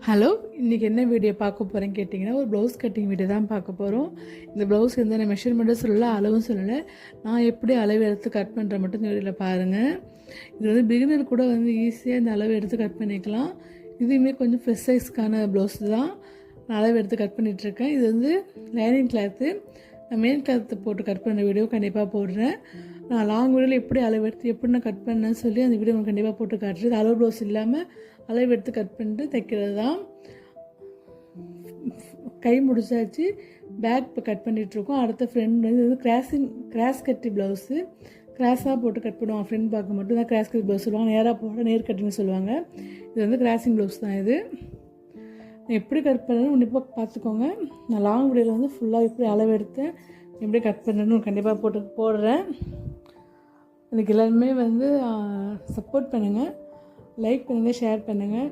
Hello, இன்றைக்கி என்ன video பார்க்க போகிறேன்னு கேட்டிங்கன்னா, ஒரு ப்ளவுஸ் கட்டிங் வீடியோ தான் பார்க்க போகிறோம். இந்த ப்ளவுஸ் எந்த நான் மெஷர்மெண்ட்டும் சொல்லலை, அளவும் சொல்லலை. நான் எப்படி அளவு எடுத்து கட் பண்ணுற மட்டும் இந்த வீடியோவில் பாருங்கள். இது வந்து பிகினர் கூட வந்து ஈஸியாக இந்த அளவு எடுத்து கட் பண்ணிக்கலாம். இதுவுமே கொஞ்சம் ஃப்ரெஷ் சைஸ்க்கான ப்ளவுஸ் தான். நான் அளவு எடுத்து கட் பண்ணிகிட்ருக்கேன். இது வந்து லைனிங் கிளாத்து. நான் மெயின் கிளாத்து போட்டு கட் பண்ண வீடியோ கண்டிப்பாக போடுறேன். நான் லாங் வீடியோவில் எப்படி அளவு எடுத்து எப்படி நான் கட் பண்ணேன்னு சொல்லி அந்த வீடியோ உங்களுக்கு கண்டிப்பாக போட்டு காட்டுறது. அளவு ப்ளவுஸ் இல்லாமல் அளவு எடுத்து கட் பண்ணிட்டு தைக்கிறது தான். கை முடிச்சாச்சு, பேக் இப்போ கட் பண்ணிகிட்ருக்கோம். அடுத்த ஃப்ரெண்ட் வந்து இது கிராஸ் கட்டி ப்ளவுஸு. கிராஸாக போட்டு கட் பண்ணுவாங்க. ஃப்ரெண்ட் பார்க்க மட்டும் தான் கிராஸ் கட்டி ப்ளவுஸ் சொல்லுவாங்க, நேராக போட நேர் கட்டின்னு சொல்லுவாங்க. இது வந்து கிராஸிங் ப்ளவுஸ் தான். இது எப்படி கட் பண்ணணும்னு கண்டிப்பாக பார்த்துக்கோங்க. நான் லாங் வீடியோவில் வந்து ஃபுல்லாக எப்படி அளவு எடுத்தேன், எப்படி கட் பண்ணணும்னு கண்டிப்பாக போடுறேன். எனக்கு எல்லாருமே வந்து சப்போர்ட் பண்ணுங்கள், லைக் பண்ணுங்கள், ஷேர் பண்ணுங்கள்.